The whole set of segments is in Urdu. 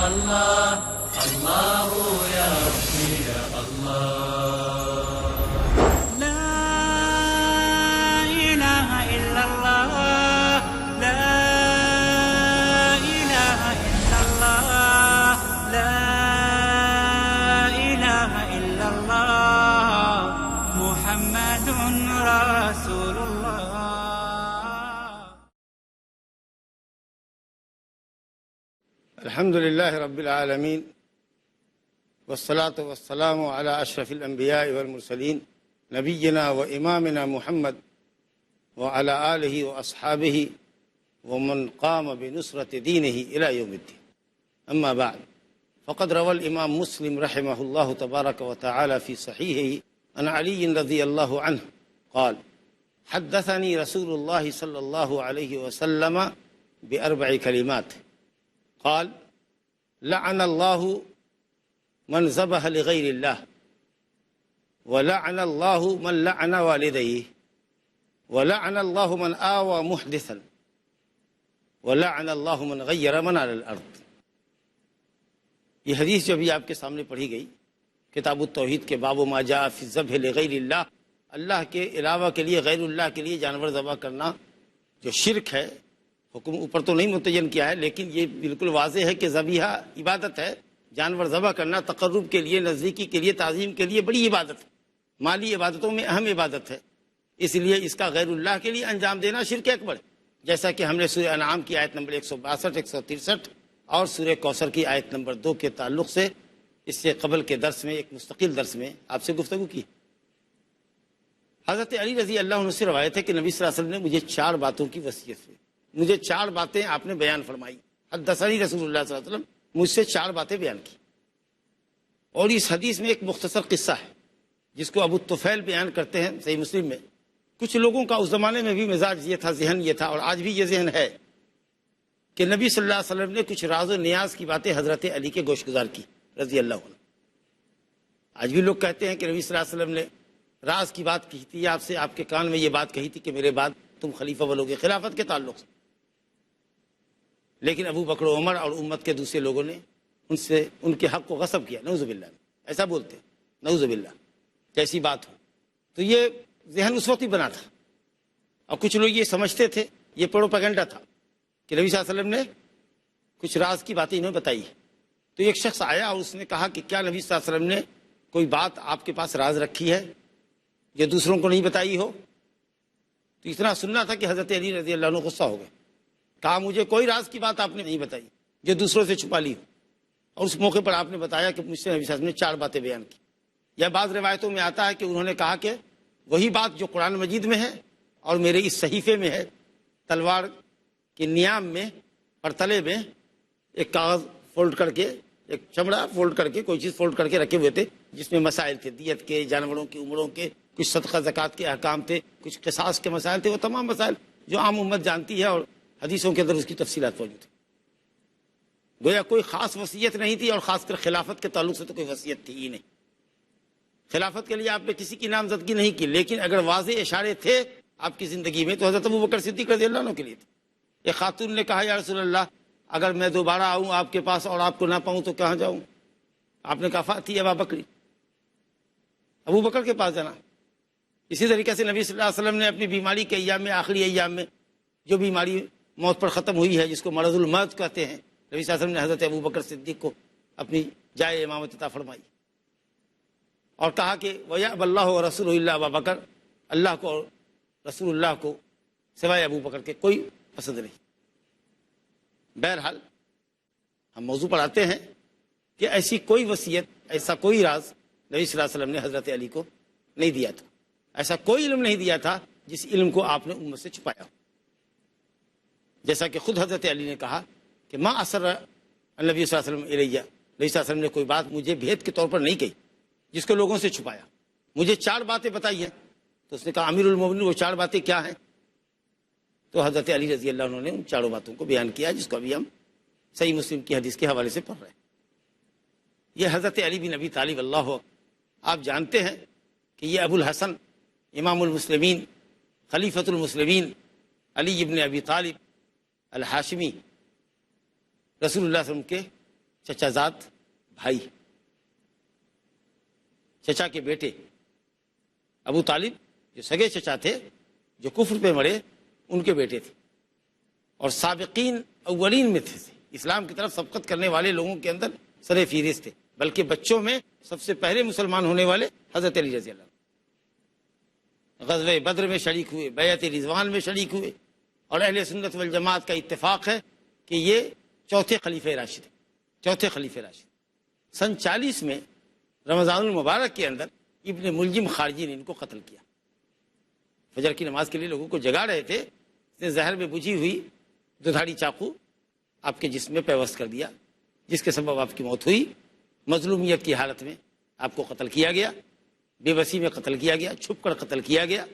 الله الله يا ربي يا الله. لا إله إلا الله، لا إله إلا الله، لا إله إلا الله، محمد رسول الله. الحمد لله رب العالمين، والصلاة والسلام على أشرف الأنبياء والمرسلين نبينا وإمامنا محمد وعلى آله وأصحابه ومن قام بنصرة دينه إلى يوم الدين. أما بعد، فقد روى الإمام مسلم رحمه الله تبارك وتعالى في صحيحه عن علي رضي الله عنه قال: حدثني رسول الله صلى الله عليه وسلم بأربع كلمات. قال: لعن الله من ذبح لغير الله، ولعن الله من لعن والديه، ولعن الله من آوى محدثا، ولعن الله من غیر منار الارض. یہ حدیث جو ابھی آپ کے سامنے پڑھی گئی کتاب التوحید کے باب ما جاء فی الذبح لغیر اللہ، اللہ کے علاوہ کے لیے غیر اللہ کے لیے جانور ذبح کرنا جو شرک ہے، حکم اوپر تو نہیں متعین کیا ہے لیکن یہ بالکل واضح ہے کہ ذبیحہ عبادت ہے. جانور ذبح کرنا تقرب کے لیے، نزدیکی کے لیے، تعظیم کے لیے بڑی عبادت ہے، مالی عبادتوں میں اہم عبادت ہے. اس لیے اس کا غیر اللہ کے لیے انجام دینا شرک اکبر ہے، جیسا کہ ہم نے سورہ انعام کی آیت نمبر 162، 163 اور سورہ کوثر کی آیت نمبر 2 کے تعلق سے اس سے قبل کے درس میں، ایک مستقل درس میں آپ سے گفتگو کی. حضرت علی رضی اللہ عنہ سے روایت ہے کہ نبی صلی اللہ علیہ وسلم نے مجھے 4 باتوں کی وصیت کی. مجھے 4 باتیں آپ نے بیان فرمائی. حدثنی رسول اللہ صلی اللہ علیہ وسلم، مجھ سے 4 باتیں بیان کی. اور اس حدیث میں ایک مختصر قصہ ہے جس کو ابو طفیل بیان کرتے ہیں صحیح مسلم میں. کچھ لوگوں کا اس زمانے میں بھی مزاج یہ تھا، ذہن یہ تھا، اور آج بھی یہ ذہن ہے کہ نبی صلی اللہ علیہ وسلم نے کچھ راز و نیاز کی باتیں حضرت علی کے گوش گزار کی رضی اللہ عنہ. آج بھی لوگ کہتے ہیں کہ نبی صلی اللہ علیہ وسلم نے راز کی بات کی تھی آپ سے، آپ کے کان میں یہ بات کہی تھی کہ میرے بعد تم خلیفہ بنوگے خلافت کے تعلق سے. لیکن ابو بکر و عمر اور امت کے دوسرے لوگوں نے ان کے حق کو غصب کیا. نعوذ باللہ، ایسا بولتے ہیں نعوذ باللہ کیسی بات ہو. تو یہ ذہن اس وقت ہی بنا تھا، اور کچھ لوگ یہ سمجھتے تھے، یہ پروپیگنڈا تھا کہ نبی صلی اللہ علیہ وسلم نے کچھ راز کی باتیں انہیں بتائی. تو ایک شخص آیا اور اس نے کہا کہ کیا نبی صلی اللہ علیہ وسلم نے کوئی بات آپ کے پاس راز رکھی ہے جو دوسروں کو نہیں بتائی ہو؟ تو اتنا سننا تھا کہ حضرت علی رضی اللہ عنہ غصہ ہو گئے. کہا مجھے کوئی راز کی بات آپ نے نہیں بتائی جو دوسروں سے چھپا لی ہو. اور اس موقع پر آپ نے بتایا کہ مجھ سے نبی صلی اللہ علیہ وسلم نے 4 باتیں بیان کی. یا بعض روایتوں میں آتا ہے کہ انہوں نے کہا کہ وہی بات جو قرآن مجید میں ہے اور میرے اس صحیفے میں ہے، تلوار کے نیام میں اور تلے میں ایک کاغذ فولڈ کر کے، ایک چمڑا فولڈ کر کے، کوئی چیز فولڈ کر کے رکھے ہوئے تھے جس میں مسائل تھے، دیت کے، جانوروں کی عمروں کے، کچھ صدقہ زکوٰۃ کے احکام تھے، کچھ قصاص کے مسائل تھے. وہ تمام مسائل جو عام امت جانتی ہے اور حدیثوں کے اندر اس کی تفصیلات موجود ہیں. گویا کوئی خاص وصیت نہیں تھی، اور خاص کر خلافت کے تعلق سے تو کوئی وصیت تھی ہی نہیں. خلافت کے لیے آپ نے کسی کی نامزدگی نہیں کی، لیکن اگر واضح اشارے تھے آپ کی زندگی میں تو حضرت ابو بکر صدیق رضی اللہ عنہ کے لیے تھے. ایک خاتون نے کہا یا رسول اللہ اگر میں دوبارہ آؤں آپ کے پاس اور آپ کو نہ پاؤں تو کہاں جاؤں؟ آپ نے کہا فاتی ابا بکری، ابو بکر کے پاس جانا. اسی طریقے سے نبی صلی اللہ علیہ وسلم نے اپنی بیماری کے ایام میں، آخری ایام میں جو بیماری موت پر ختم ہوئی ہے جس کو مرض الموت کہتے ہیں، نبی صلی اللہ علیہ وسلم نے حضرت ابو بکر صدیق کو اپنی جائے امامت عطا فرمائی اور کہا کہ وَيَأْبَى اللَّهُ وَرَسُولُهُ إِلَّا أَبَا بَكْرَ، اللہ کو اور رسول اللہ کو سوائے ابو بکر کے کوئی پسند نہیں. بہرحال ہم موضوع پر آتے ہیں کہ ایسی کوئی وصیت، ایسا کوئی راز نبی صلی اللہ علیہ وسلم نے حضرت علی کو نہیں دیا تھا. ایسا کوئی علم نہیں دیا تھا جس علم کو آپ نے امت سے چھپایا. جیسا کہ خود حضرت علی نے کہا کہ ما اسر النبی صلی اللہ علیہ وسلم الیہ، نبی صلی اللہ علیہ وسلم نے کوئی بات مجھے بھید کے طور پر نہیں کہی جس کو لوگوں سے چھپایا. مجھے 4 باتیں بتائی ہیں. تو اس نے کہا امیر المومنین وہ 4 باتیں کیا ہیں؟ تو حضرت علی رضی اللہ عنہ نے ان 4 باتوں کو بیان کیا جس کو ابھی ہم صحیح مسلم کی حدیث کے حوالے سے پڑھ رہے ہیں. یہ حضرت علی بن ابی طالب اللہ، آپ جانتے ہیں کہ یہ ابو الحسن امام المسلمین خلیفۃ المسلمین علی ابن ابی طالب الحاشمی رسول اللہ صلی اللہ علیہ وسلم کے چچا زاد بھائی، چچا کے بیٹے ابو طالب جو سگے چچا تھے جو کفر پہ مرے، ان کے بیٹے تھے، اور سابقین اولین میں تھے، اسلام کی طرف سبقت کرنے والے لوگوں کے اندر سر فہرست تھے، بلکہ بچوں میں سب سے پہلے مسلمان ہونے والے حضرت علی رضی اللہ عنہ، غزوہ بدر میں شریک ہوئے، بیعت رضوان میں شریک ہوئے، اور اہل سنت والجماعت کا اتفاق ہے کہ یہ چوتھے خلیفہ راشد ہیں، چوتھے خلیفہ راشد۔ سن 40 میں رمضان المبارک کے اندر ابن ملجم خارجی نے ان کو قتل کیا، فجر کی نماز کے لیے لوگوں کو جگا رہے تھے، اس نے زہر میں بجھی ہوئی دودھاری چاقو آپ کے جسم میں پیوست کر دیا، جس کے سبب آپ کی موت ہوئی۔ مظلومیت کی حالت میں آپ کو قتل کیا گیا، بے بسی میں قتل کیا گیا، چھپ کر قتل کیا گیا،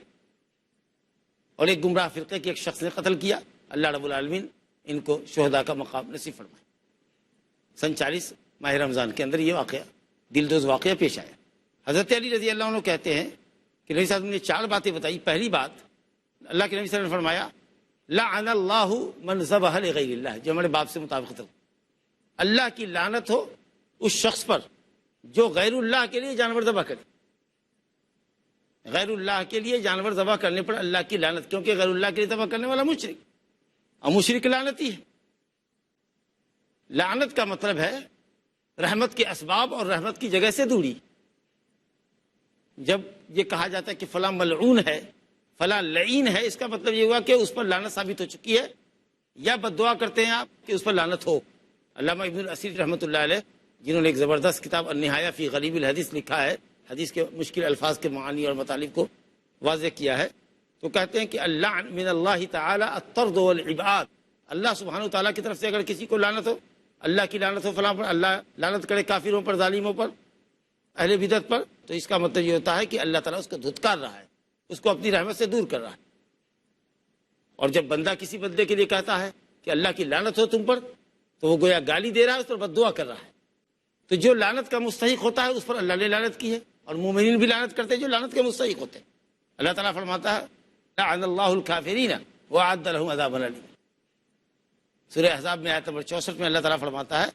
اور ایک گمراہ فرقے کے ایک شخص نے قتل کیا۔ اللہ رب العالمین ان کو شہداء کا مقام نصیب فرمائے۔ سن 40 ماہ رمضان کے اندر یہ واقعہ دلدوز واقعہ پیش آیا۔ حضرت علی رضی اللہ عنہ کہتے ہیں کہ نبی صلی اللہ علیہ وسلم نے 4 باتیں بتائی۔ پہلی بات، اللہ کے نبی صلی اللہ علیہ وسلم نے فرمایا لعن اللہ من ذبح لغیر اللہ، جو ہمارے باپ سے مطابقت ہو، اللہ کی لعنت ہو اس شخص پر جو غیر اللہ کے لیے جانور ذبح کرے۔ غیر اللہ کے لیے جانور ذبح کرنے پر اللہ کی لعنت، کیونکہ غیر اللہ کے لیے ذبح کرنے والا مشرک، اور مشرک لعنتی ہے۔ لعنت کا مطلب ہے رحمت کے اسباب اور رحمت کی جگہ سے دوری۔ جب یہ کہا جاتا ہے کہ فلاں ملعون ہے، فلاں لعین ہے، اس کا مطلب یہ ہوا کہ اس پر لعنت ثابت ہو چکی ہے، یا بد دعا کرتے ہیں آپ کہ اس پر لعنت ہو۔ علامہ ابن الاسیر رحمۃ اللہ علیہ، جنہوں نے ایک زبردست کتاب النہایہ فی غریب الحدیث لکھا ہے، حدیث کے مشکل الفاظ کے معانی اور مطالب کو واضح کیا ہے، تو کہتے ہیں کہ اللعن من اللہ تعالی الطرد والعباد، اللہ سبحانہ وتعالیٰ کی طرف سے اگر کسی کو لعنت ہو، اللہ کی لعنت ہو فلاں پر، اللہ لعنت کرے کافروں پر، ظالموں پر، اہل بدعت پر، تو اس کا مطلب یہ ہوتا ہے کہ اللہ تعالیٰ اس کو دھتکار رہا ہے، اس کو اپنی رحمت سے دور کر رہا ہے۔ اور جب بندہ کسی بندے کے لیے کہتا ہے کہ اللہ کی لعنت ہو تم پر، تو وہ گویا گالی دے رہا ہے، اس پر بد دعا کر رہا ہے۔ تو جو لعنت کا مستحق ہوتا ہے اس پر اللہ نے لعنت کی ہے، اور مومنین بھی لعنت کرتے ہیں جو لعنت کے مستحق ہوتے ہیں۔ اللہ تعالیٰ فرماتا ہے لعن اللہ الکافرین وأعد لهم عذابا الیما۔ سورہ احزاب میں آیت نمبر 64 میں اللہ تعالیٰ فرماتا ہے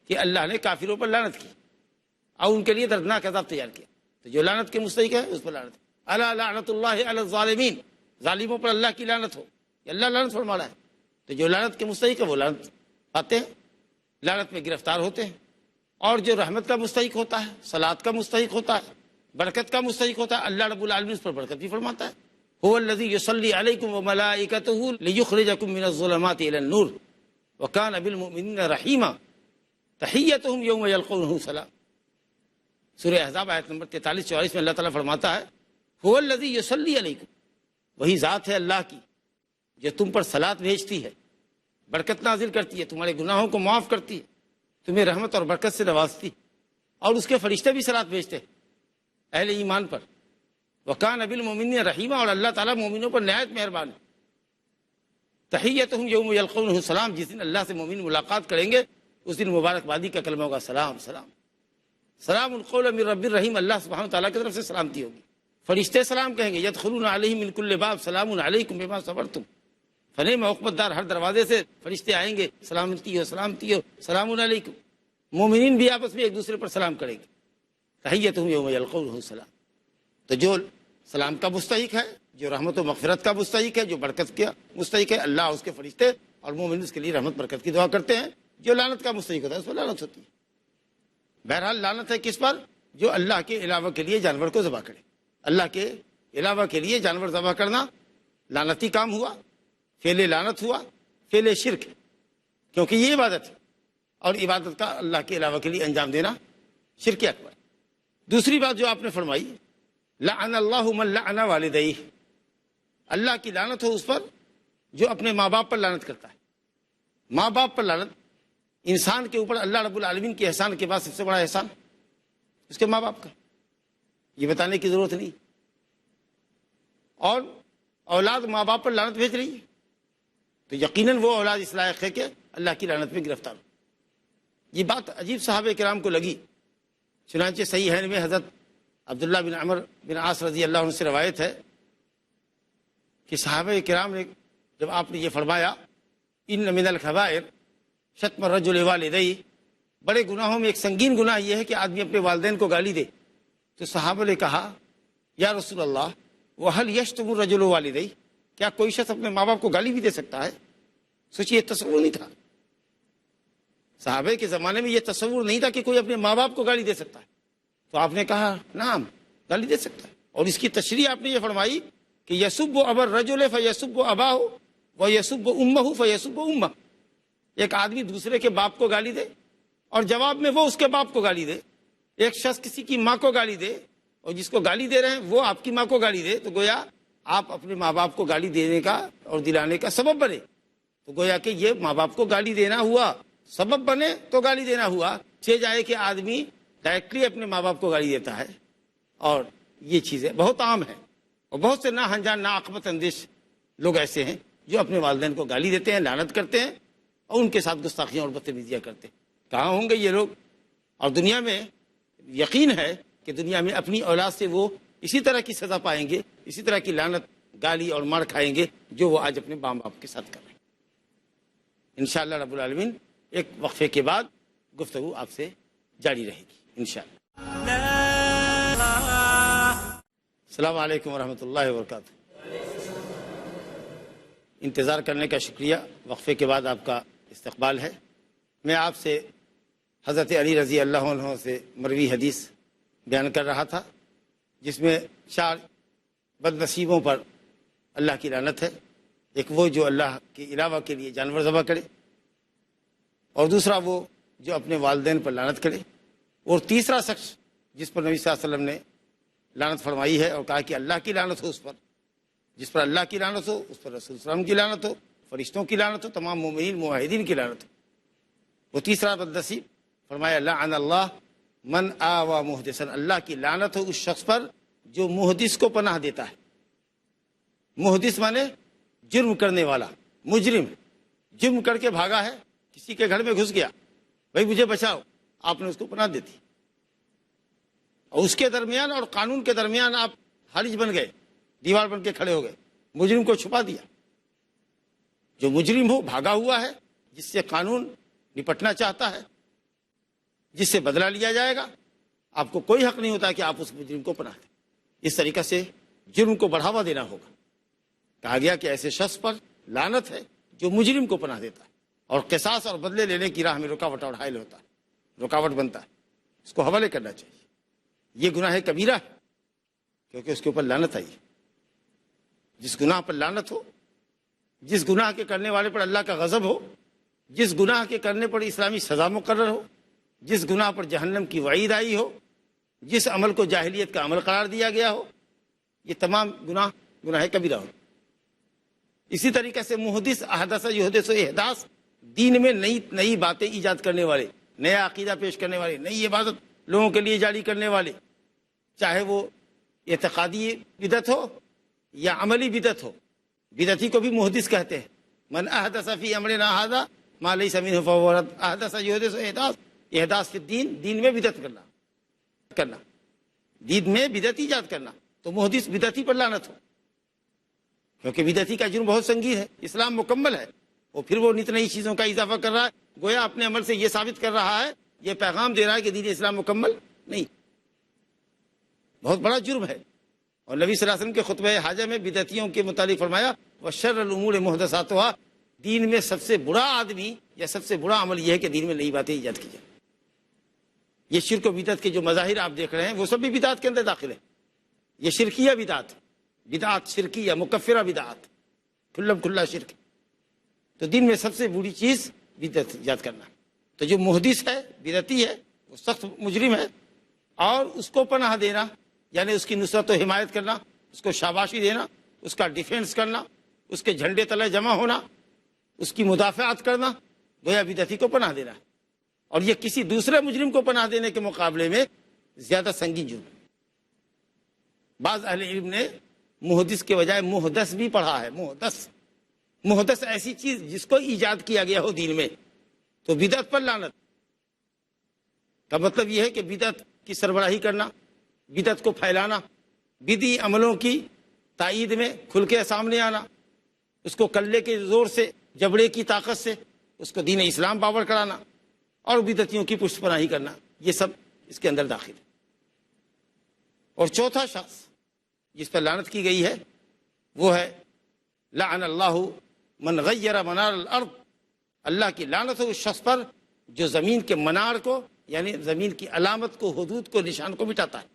کہ اللہ نے کافروں پر لعنت کی اور ان کے لیے دردناک عذاب تیار کیا۔ تو جو لعنت کے مستحق ہے اس پر لعنت ہے۔ الا لعنت اللہ علی الظالمین، ظالموں پر اللہ کی لعنت ہو، یہ اللہ لعنت فرما رہا ہے۔ تو جو لعنت کے مستحق ہے وہ لعنت پاتے ہیں، لعنت میں گرفتار ہوتے ہیں۔ اور جو رحمت کا مستحق ہوتا ہے، صلاۃ کا مستحق ہوتا ہے، برکت کا مستحق ہوتا ہے، اللہ رب العالمین اس پر برکت بھی فرماتا ہے۔ هو الذی یصلی علیکم وملائکتہ لیخرجکم من الظلمات الی النور وکان بالمؤمنین رحیما تحیتہم یوم یلقونہ سلام۔ سورہ احزاب آیت نمبر 43-44 میں اللہ تعالیٰ فرماتا ہے هو الذی یصلی علیکم، وہی ذات ہے اللہ کی جو تم پر صلاۃ بھیجتی ہے، برکت نازل کرتی ہے، تمہارے گناہوں کو معاف کرتی ہے، تمہیں رحمت اور برکت سے نوازتی، اور اس کے فرشتے بھی صلاۃ بھیجتے ہیں اہل ایمان پر۔ وَكَانَ بِالْمُؤْمِنِينَ رَحِيمًا، اور اللہ تعالیٰ مومنوں پر نہایت مہربان ہے۔ تحیتہم یوم یلقونہ سلام، جس دن اللہ سے مومن ملاقات کریں گے اس دن مبارکبادی کا کلمہ ہوگا سلام سلام، سلام القول من رب الرحیم، اللہ سبحانہ تعالیٰ کی طرف سے سلامتی ہوگی۔ فرشتے سلام کہیں گے یدخلون علیہم من کل باب سلام علیکم بما صبرتم، فنعم عقبۃ دار، ہر دروازے سے فرشتے آئیں گے سلامتی ہو سلامتی ہو سلام علیکم۔ مومنین بھی آپس میں ایک دوسرے پر سلام کریں گے۔ تحیتہم یوم یلقونہ سلام۔ تو جو سلام کا مستحق ہے، جو رحمت و مغفرت کا مستحق ہے، جو برکت کا مستحق ہے، اللہ اس کے فرشتے اور مومن اس کے لیے رحمت برکت کی دعا کرتے ہیں۔ جو لعنت کا مستحق ہوتا ہے اس پر لعنت ہوتی ہے۔ بہرحال لعنت ہے کس پر؟ جو اللہ کے علاوہ کے لیے جانور کو ذبح کرے۔ اللہ کے علاوہ کے لیے جانور ذبح کرنا لعنتی کام ہوا، فعل لعنت ہوا، فعل شرک ہے، کیونکہ یہ عبادت ہے، اور عبادت کا اللہ کے علاوہ کے لیے انجام دینا شرک اکبر۔ دوسری بات جو آپ نے فرمائی لعن اللہ من لعن والدیہ، اللہ کی لعنت ہو اس پر جو اپنے ماں باپ پر لعنت کرتا ہے۔ ماں باپ پر لعنت، انسان کے اوپر اللہ رب العالمین کے احسان کے بعد سب سے بڑا احسان اس کے ماں باپ کا، یہ بتانے کی ضرورت نہیں۔ اور اولاد ماں باپ پر لعنت بھیج رہی ہے تو یقیناً وہ اولاد اس لائق ہے کہ اللہ کی لعنت میں گرفتار ہو۔ یہ بات عجیب صحابہ کرام کو لگی، چنانچہ صحیحین میں حضرت عبداللہ بن عمر بن عاص رضی اللہ عنہ سے روایت ہے کہ صحابہ کرام نے جب آپ نے یہ فرمایا ان من الکبائر شتم الرجل والدیہ، بڑے گناہوں میں ایک سنگین گناہ یہ ہے کہ آدمی اپنے والدین کو گالی دے. تو صحابہ نے کہا یا رسول اللہ وَهَلْ يَشْتُمُ الرَّجُلُ وَالِدَيْهِ، کیا کوئی شخص اپنے ماں باپ کو گالی بھی دے سکتا ہے؟ سوچیے، یہ تصور نہیں تھا. صحابہ کے زمانے میں یہ تصور نہیں تھا کہ کوئی اپنے ماں باپ کو گالی دے سکتا ہے. تو آپ نے کہا نعم، گالی دے سکتا ہے. اور اس کی تشریح آپ نے یہ فرمائی کہ یسب ابا الرجل فیسب اباہ ویسب امہ فیسب امہ. ایک آدمی دوسرے کے باپ کو گالی دے اور جواب میں وہ اس کے باپ کو گالی دے. ایک شخص کسی کی ماں کو گالی دے اور جس کو گالی دے رہے ہیں وہ آپ کی ماں کو گالی دے، تو گویا آپ اپنے ماں باپ کو گالی دینے کا اور دلانے کا سبب بنے. تو گویا کہ یہ ماں باپ کو گالی دینا ہوا، سبب بنے تو گالی دینا ہوا. چھ جائے کہ آدمی ڈائریکٹلی اپنے ماں باپ کو گالی دیتا ہے. اور یہ چیزیں بہت عام ہیں، اور بہت سے نا ہنجان نا عاقبت اندیش لوگ ایسے ہیں جو اپنے والدین کو گالی دیتے ہیں، لعنت کرتے ہیں اور ان کے ساتھ گستاخیاں اور بدتمیزیاں کرتے ہیں. کہاں ہوں گے یہ لوگ؟ اور دنیا میں یقین ہے کہ دنیا میں اپنی اولاد سے وہ اسی طرح کی سزا پائیں گے، اسی طرح کی لعنت، گالی اور مار کھائیں گے جو وہ آج اپنے ماں باپ کے ساتھ کر رہے ہیں. انشاءاللہ رب العالمین ایک وقفے کے بعد گفتگو آپ سے جاری رہے گی انشاءاللہ. السلام علیکم ورحمۃ اللہ وبرکاتہ. انتظار کرنے کا شکریہ. وقفے کے بعد آپ کا استقبال ہے. میں آپ سے حضرت علی رضی اللہ عنہ سے مروی حدیث بیان کر رہا تھا، جس میں 4 بد نصیبوں پر اللہ کی لعنت ہے. ایک وہ جو اللہ کے علاوہ کے لیے جانور ذبح کرے، اور دوسرا وہ جو اپنے والدین پر لعنت کرے، اور تیسرا شخص جس پر نبی صلی اللہ علیہ وسلم نے لعنت فرمائی ہے اور کہا کہ اللہ کی لعنت ہو اس پر. جس پر اللہ کی لعنت ہو اس پر رسول صلی اللہ علیہ وسلم کی لعنت ہو، فرشتوں کی لعنت ہو، تمام مومنین موحدین کی لعنت ہو. وہ تیسرا بد نصیب فرمایا لعن اللہ من آوى محدثا، اللہ کی لعنت ہو اس شخص پر جو محدث کو پناہ دیتا ہے. محدث مانے جرم کرنے والا، مجرم، جرم کر کے بھاگا ہے، کسی کے گھر میں گھس گیا، بھائی مجھے بچاؤ، آپ نے اس کو پناہ دیتی، اور اس کے درمیان اور قانون کے درمیان آپ حارج بن گئے، دیوار بن کے کھڑے ہو گئے، مجرم کو چھپا دیا. جو مجرم ہو، بھاگا ہوا ہے، جس سے قانون نپٹنا چاہتا ہے، جس سے بدلہ لیا جائے گا، آپ کو کوئی حق نہیں ہوتا کہ آپ اس مجرم کو پناہ دیں. اس طریقے سے جرم کو بڑھاوا دینا ہوگا. کہا گیا کہ ایسے شخص پر لعنت ہے جو مجرم کو پناہ دیتا ہے اور قصاص اور بدلے لینے کی راہ میں رکاوٹ اور حائل ہوتا ہے، رکاوٹ بنتا ہے. اس کو حوالے کرنا چاہیے. یہ گناہ کبیرہ ہے کیونکہ اس کے اوپر لعنت آئی ہے. جس گناہ پر لعنت ہو، جس گناہ کے کرنے والے پر اللہ کا غضب ہو، جس گناہ کے کرنے پر اسلامی سزا مقرر ہو، جس گناہ پر جہنم کی وعید آئی ہو، جس عمل کو جاہلیت کا عمل قرار دیا گیا ہو، یہ تمام گناہ کبیرہ ہو. اسی طریقے سے محدث، احدث یحدث و احداث، دین میں نئی باتیں ایجاد کرنے والے، نیا عقیدہ پیش کرنے والے، نئی عبادت لوگوں کے لیے جاری کرنے والے، چاہے وہ اعتقادی بدعت ہو یا عملی بدعت ہو. بدعتی کو بھی محدث کہتے ہیں. من احدث فی امرنا ھذا ما لیس منہ فہو رد. احدث یحدث احداث، احداث فی الدین، دین میں بدعت کرنا، دین میں بدعت ایجاد کرنا. تو محدث بدعتی پر لعنت ہو، کیونکہ بدعتی کا جرم بہت سنگین ہے. اسلام مکمل ہے، اور پھر وہ نت نئی چیزوں کا اضافہ کر رہا ہے، گویا اپنے عمل سے یہ ثابت کر رہا ہے، یہ پیغام دے رہا ہے کہ دین اسلام مکمل نہیں. بہت بڑا جرم ہے. اور نبی صلی اللہ علیہ وسلم کے خطبہ حاجہ میں بدعتیوں کے متعلق فرمایا وشر الامور محدثاتها، دین میں سب سے برا آدمی یا سب سے برا عمل یہ ہے کہ دین میں نئی باتیں ایجاد کی جائیں. یہ شرک و بدعت کے جو مظاہر آپ دیکھ رہے ہیں وہ سب بھی بدعت کے اندر داخل ہیں. یہ شرکیہ بدعت، بدعت شرکیہ مکفرہ بدعت، کھلا شرک. تو دین میں سب سے بری چیز بدعت ایجاد کرنا. تو جو محدث ہے، بدعتی ہے، وہ سخت مجرم ہے، اور اس کو پناہ دینا یعنی اس کی نصرت و حمایت کرنا، اس کو شاباشی دینا، اس کا ڈیفینس کرنا، اس کے جھنڈے تلے جمع ہونا، اس کی مدافعت کرنا، گویا بدعتی کو پناہ دینا ہے. اور یہ کسی دوسرے مجرم کو پناہ دینے کے مقابلے میں زیادہ سنگین جرم ہے. بعض اہل علم نے محدث کے بجائے محدث بھی پڑھا ہے. محدث ایسی چیز جس کو ایجاد کیا گیا ہو دین میں. تو بدعت پر لعنت کا مطلب یہ ہے کہ بدعت کی سربراہی کرنا، بدعت کو پھیلانا، بدعی عملوں کی تائید میں کھل کے سامنے آنا، اس کو کلے کے زور سے، جبڑے کی طاقت سے اس کو دین اسلام باور کرانا. اور بدعتیوں کی پشت پناہی کرنا، یہ سب اس کے اندر داخل ہے۔ اور چوتھا شخص جس پر لعنت کی گئی ہے وہ ہے لعن اللہ من غیر منار الارض، اللہ کی لعنت ہو اس شخص پر جو زمین کے منار کو، یعنی زمین کی علامت کو، حدود کو، نشان کو مٹاتا ہے۔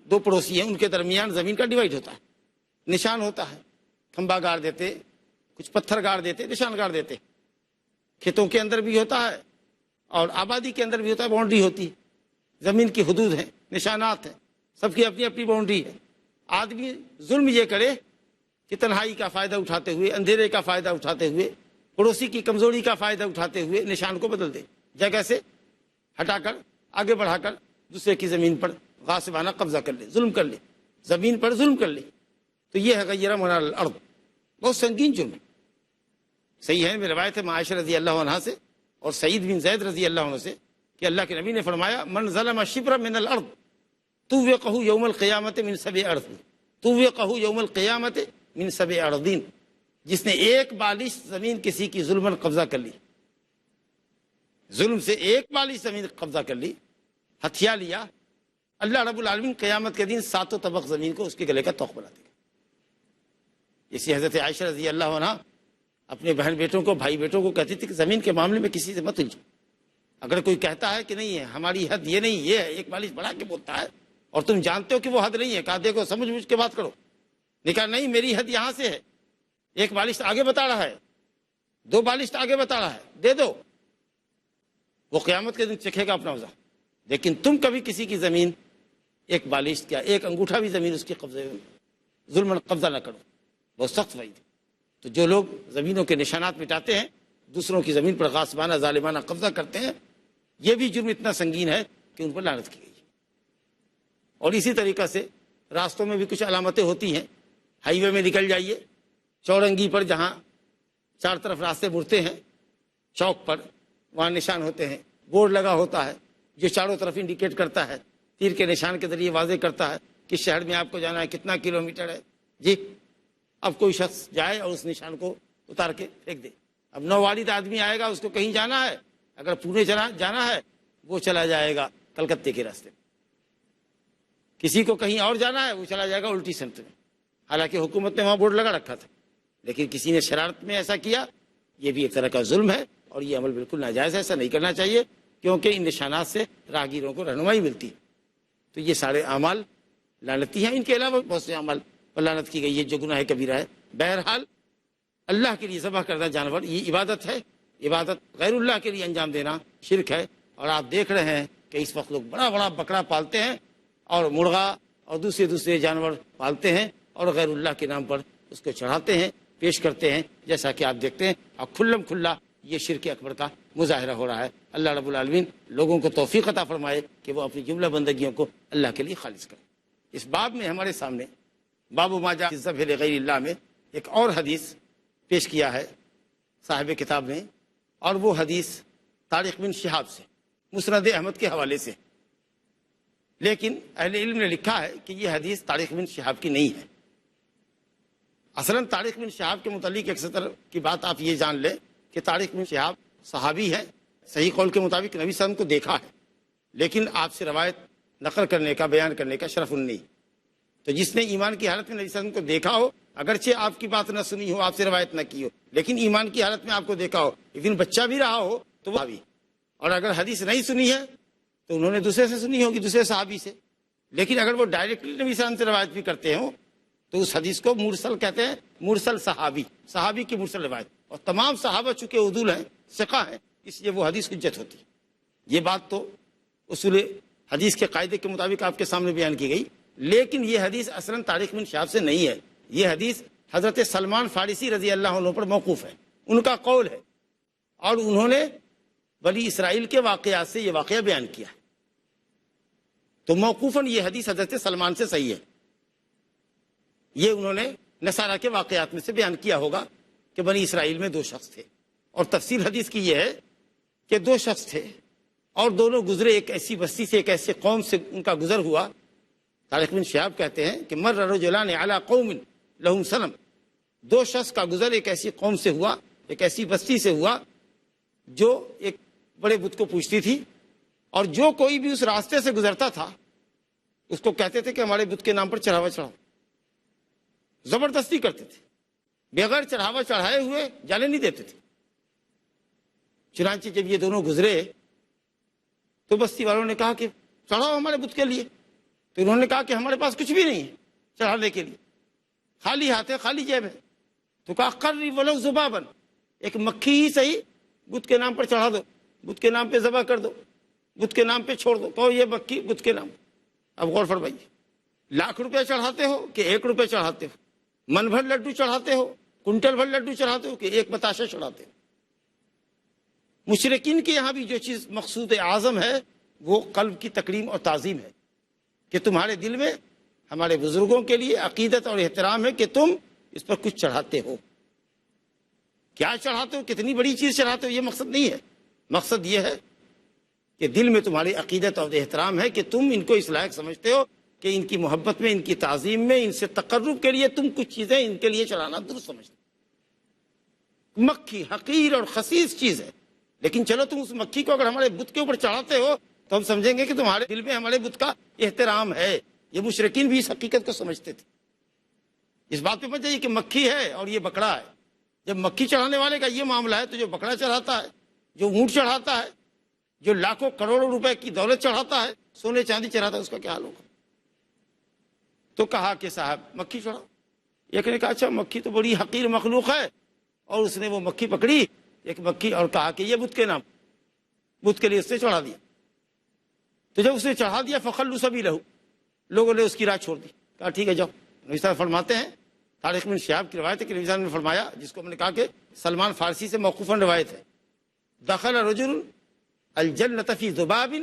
دو پڑوسی ہیں، ان کے درمیان زمین کا ڈیوائڈ ہوتا ہے، نشان ہوتا ہے، کھمبا گاڑ دیتے، کچھ پتھر گاڑ دیتے، نشان گاڑ دیتے۔ کھیتوں کے اندر بھی ہوتا ہے اور آبادی کے اندر بھی ہوتا ہے، باؤنڈری ہوتی ہے، زمین کی حدود ہیں، نشانات ہیں، سب کی اپنی اپنی باؤنڈری ہے۔ آدمی ظلم یہ کرے کہ تنہائی کا فائدہ اٹھاتے ہوئے، اندھیرے کا فائدہ اٹھاتے ہوئے، پڑوسی کی کمزوری کا فائدہ اٹھاتے ہوئے نشان کو بدل دے، جگہ سے ہٹا کر آگے بڑھا کر دوسرے کی زمین پر غاصبانہ قبضہ کر لے، ظلم کر لے، زمین پر ظلم کر لے، تو یہ ہے غیر منار الارض، بہت سنگین جرم ہے۔ صحیح ہے، میں روایت ہے عائشہ رضی اللہ عنہا سے اور سعید بن زید رضی اللہ عنہ سے کہ اللہ کے نبی نے فرمایا من ظلم شبرا من الارض طوقہ یوم القیامت من سبع ارض، طوقہ یوم القیامت من سبع ارضین، جس نے ایک بالش زمین کسی کی ظلماً قبضہ کر لی، ظلم سے ایک بالش زمین قبضہ کر لی، ہتھیا لیا، اللہ رب العالمین قیامت کے دن 7 طبق زمین کو اس کے گلے کا طوق بنا دے گا۔ اسی حضرت عائشہ رضی اللہ عنہ اپنے بہن بیٹوں کو، بھائی بیٹوں کو کہتی تھی کہ زمین کے معاملے میں کسی سے مت الجھو، اگر کوئی کہتا ہے کہ نہیں ہے ہماری حد یہ نہیں، یہ ہے، ایک بالش بڑھا کے بولتا ہے اور تم جانتے ہو کہ وہ حد نہیں ہے، کہا دیکھو سمجھ بوجھ کے بات کرو، نے کہا نہیں میری حد یہاں سے ہے، ایک بالش آگے بتا رہا ہے، 2 بالش آگے بتا رہا ہے، دے دو، وہ قیامت کے دن چکھے گا اپنا وزن۔ لیکن تم کبھی کسی کی زمین ایک بالش کیا، ایک انگوٹھا بھی زمین اس کے قبضے ظلم قبضہ نہ کرو، بہت سخت وعید ہے۔ تو جو لوگ زمینوں کے نشانات مٹاتے ہیں، دوسروں کی زمین پر غاصبانہ ظالمانہ قبضہ کرتے ہیں، یہ بھی جرم اتنا سنگین ہے کہ ان پر لعنت کی گئی ہے۔ اور اسی طریقہ سے راستوں میں بھی کچھ علامتیں ہوتی ہیں، ہائی وے میں نکل جائیے، چورنگی پر جہاں 4 طرف راستے مڑتے ہیں، چوک پر وہاں نشان ہوتے ہیں، بورڈ لگا ہوتا ہے جو چاروں طرف انڈیکیٹ کرتا ہے، تیر کے نشان کے ذریعے واضح کرتا ہے کہ شہر میں آپ کو جانا ہے، کتنا کلومیٹر ہے۔ جی اب کوئی شخص جائے اور اس نشان کو اتار کے پھینک دے، اب نووالد آدمی آئے گا، اس کو کہیں جانا ہے، اگر پونے جانا ہے وہ چلا جائے گا کلکتے کے راستے میں، کسی کو کہیں اور جانا ہے وہ چلا جائے گا الٹی سمت میں، حالانکہ حکومت نے وہاں بورڈ لگا رکھا تھا، لیکن کسی نے شرارت میں ایسا کیا، یہ بھی ایک طرح کا ظلم ہے اور یہ عمل بالکل ناجائز ہے، ایسا نہیں کرنا چاہیے، کیونکہ ان نشانات سے راہگیروں کو رہنمائی ملتی ہے۔ تو یہ سارے اعمال لعنتی ہیں، ان کے علاوہ بہت سے اعمال پر لعنت کی گئی ہے جو گناہ کبیرہ ہے۔ بہرحال اللہ کے لیے ذبح کردہ جانور یہ عبادت ہے، عبادت غیر اللہ کے لیے انجام دینا شرک ہے۔ اور آپ دیکھ رہے ہیں کہ اس وقت لوگ بڑا بڑا بکرا پالتے ہیں اور مرغا اور دوسرے جانور پالتے ہیں اور غیر اللہ کے نام پر اس کو چڑھاتے ہیں، پیش کرتے ہیں، جیسا کہ آپ دیکھتے ہیں، اور کھلم کھلا یہ شرک اکبر کا مظاہرہ ہو رہا ہے۔ اللہ رب العالمین لوگوں کو توفیق عطا فرمائے کہ وہ اپنی جملہ بندگیوں کو اللہ کے لیے خالص کریں۔ اس باب میں ہمارے سامنے باب ما جاء فی الذبح لغیر اللہ میں ایک اور حدیث پیش کیا ہے صاحب کتاب نے، اور وہ حدیث طارق بن شہاب سے، مسند احمد کے حوالے سے، لیکن اہل علم نے لکھا ہے کہ یہ حدیث طارق بن شہاب کی نہیں ہے۔ اصلاً طارق بن شہاب کے متعلق ایک سطر کی بات آپ یہ جان لیں کہ طارق بن شہاب صحابی ہے، صحیح قول کے مطابق نبی صلی اللہ علیہ وسلم کو دیکھا ہے، لیکن آپ سے روایت نقل کرنے کا، بیان کرنے کا شرف ان نہیں۔ تو جس نے ایمان کی حالت میں نبی صلی اللہ علیہ وسلم کو دیکھا ہو، اگرچہ آپ کی بات نہ سنی ہو، آپ سے روایت نہ کی ہو، لیکن ایمان کی حالت میں آپ کو دیکھا ہو، ایون بچہ بھی رہا ہو تو وہ صحابی، اور اگر حدیث نہیں سنی ہے تو انہوں نے دوسرے سے سنی ہوگی، دوسرے صحابی سے، لیکن اگر وہ ڈائریکٹلی نبی صلی اللہ علیہ وسلم سے روایت بھی کرتے ہوں تو اس حدیث کو مرسل کہتے ہیں، مرسل صحابی، صحابی کی مرسل روایت، اور تمام صحابہ چونکہ عدول ہیں، ثقہ ہیں، اس لیے وہ حدیث حجت ہوتی ہے۔ یہ بات تو اصول حدیث کے قاعدے کے مطابق آپ کے سامنے بیان کی گئی، لیکن یہ حدیث اصلاً طارق بن شہاب سے نہیں ہے، یہ حدیث حضرت سلمان فارسی رضی اللہ عنہ پر موقوف ہے، ان کا قول ہے، اور انہوں نے بنی اسرائیل کے واقعات سے یہ واقعہ بیان کیا ہے، تو موقوفاً یہ حدیث حضرت سلمان سے صحیح ہے۔ یہ انہوں نے نصارہ کے واقعات میں سے بیان کیا ہوگا کہ بنی اسرائیل میں 2 شخص تھے، اور تفسیر حدیث کی یہ ہے کہ 2 شخص تھے اور دونوں گزرے ایک ایسی بستی سے، ایک ایسے قوم سے ان کا گزر ہوا۔ طارق بن شہاب کہتے ہیں کہ مر رجلان علی قوم لہم صنم، 2 شخص کا گزر ایک ایسی قوم سے ہوا، ایک ایسی بستی سے ہوا جو ایک بڑے بت کو پوجتی تھی، اور جو کوئی بھی اس راستے سے گزرتا تھا اس کو کہتے تھے کہ ہمارے بت کے نام پر چڑھاوا چڑھاؤ، زبردستی کرتے تھے، بغیر چڑھاوا چڑھائے ہوئے جانے نہیں دیتے تھے۔ چنانچہ جب یہ دونوں گزرے تو بستی والوں نے کہا کہ چڑھاؤ ہمارے بت کے لیے، تو انہوں نے کہا کہ ہمارے پاس کچھ بھی نہیں ہے چڑھانے کے لیے، خالی ہاتھ ہے، خالی جیب ہے۔ تو کہا قرب ولو ذبابا، ایک مکھی ہی صحیح بت کے نام پر چڑھا دو، بت کے نام پہ ذبح کر دو، بت کے نام پہ چھوڑ دو، کہو یہ مکھی بت کے نام۔ اب غور فرمائیے، لاکھ روپے چڑھاتے ہو کہ 1 روپے چڑھاتے ہو، من بھر لڈو چڑھاتے ہو، کنٹل بھر لڈو چڑھاتے ہو کہ 1 بتاشا چڑھاتے ہو۔ مشرکین کے یہاں بھی جو چیز مقصود اعظم ہے وہ قلب کی تکریم اور تعظیم ہے، کہ تمہارے دل میں ہمارے بزرگوں کے لیے عقیدت اور احترام ہے کہ تم اس پر کچھ چڑھاتے ہو۔ کیا چڑھاتے ہو، کتنی بڑی چیز چڑھاتے ہو، یہ مقصد نہیں ہے۔ مقصد یہ ہے کہ دل میں تمہاری عقیدت اور احترام ہے کہ تم ان کو اس لائق سمجھتے ہو کہ ان کی محبت میں، ان کی تعظیم میں، ان سے تقرب کے لیے تم کچھ چیزیں ان کے لیے چڑھانا درست سمجھتے ہو۔ مکھی حقیر اور خسیس چیز ہے، لیکن چلو تم اس مکھی کو اگر ہمارے بت کے اوپر چڑھاتے ہو تو ہم سمجھیں گے کہ تمہارے دل میں ہمارے بت کا احترام ہے۔ یہ مشرکین بھی اس حقیقت کو سمجھتے تھے۔ اس بات پہ مت جائیے کہ مکھی ہے اور یہ بکرا ہے۔ جب مکھی چڑھانے والے کا یہ معاملہ ہے تو جو بکرا چڑھاتا ہے، جو اونٹ چڑھاتا ہے، جو لاکھوں کروڑوں روپے کی دولت چڑھاتا ہے، سونے چاندی چڑھاتا ہے، اس کا کیا حال ہوگا؟ تو کہا کہ صاحب مکھی چڑھاؤ۔ ایک نے کہا اچھا مکھی تو بڑی حقیر مخلوق ہے، اور اس نے وہ مکھی پکڑی، ایک مکھی، اور کہا کہ یہ بت کے نام، بت کے لیے اس نے چڑھا دیا۔ تو جب اس نے چڑھا دیا فخلوا سبیلہ، لوگوں نے اس کی راہ چھوڑ دی، کہا ٹھیک ہے جاؤ۔ نبی صاحب فرماتے ہیں، طارق بن شہاب کی روایت ہے کہ نبی صاحب نے فرمایا، جس کو ہم نے کہا کہ سلمان فارسی سے موقوفاً روایت ہے، دخل رجل الجنۃ فی ذباب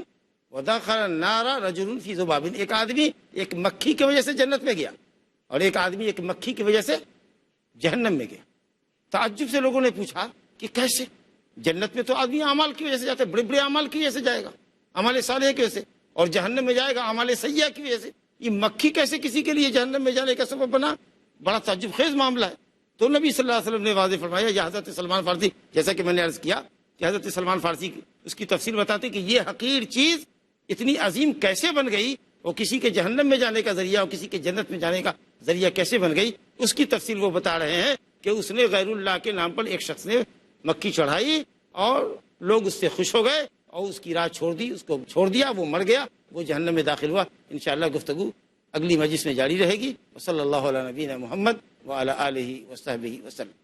ودخل النار رجل فی ذباب۔ ایک آدمی ایک مکھی کی وجہ سے جنت میں گیا، اور ایک آدمی ایک مکھی کی وجہ سے جہنم میں گیا۔ تعجب سے لوگوں نے پوچھا کہ کیسے؟ جنت میں تو آدمی اعمال کی وجہ سے جاتا ہے، بڑے بڑے اعمال کی وجہ سے جائے گا، اعمال صالحہ کی وجہ سے، اور جہنم میں جائے گا اعمال سیئہ کی وجہ سے، یہ مکھی کیسے کسی کے لیے جہنم میں جانے کا سبب بنا؟ بڑا تعجب خیز معاملہ ہے۔ تو نبی صلی اللہ علیہ وسلم نے واضح فرمایا، یا حضرت سلمان فارسی، جیسا کہ میں نے عرض کیا کہ حضرت سلمان فارسی اس کی تفسیر بتاتے کہ یہ حقیر چیز اتنی عظیم کیسے بن گئی، وہ کسی کے جہنم میں جانے کا ذریعہ اور کسی کے جنت میں جانے کا ذریعہ کیسے بن گئی، اس کی تفصیل وہ بتا رہے ہیں کہ اس نے غیر اللہ کے نام پر ایک شخص نے مکھی چڑھائی، اور لوگ اس سے خوش ہو گئے اور اس کی راہ چھوڑ دی، اس کو چھوڑ دیا، وہ مر گیا، وہ جہنم میں داخل ہوا۔ انشاءاللہ گفتگو اگلی مجلس میں جاری رہے گی۔ وصلی اللہ علی نبینا محمد وعلی آلہ وصحبہ وسلم۔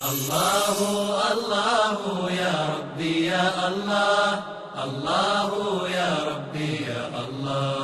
اللہ اللہ یا ربی یا اللہ، اللہ یا ربی یا اللہ۔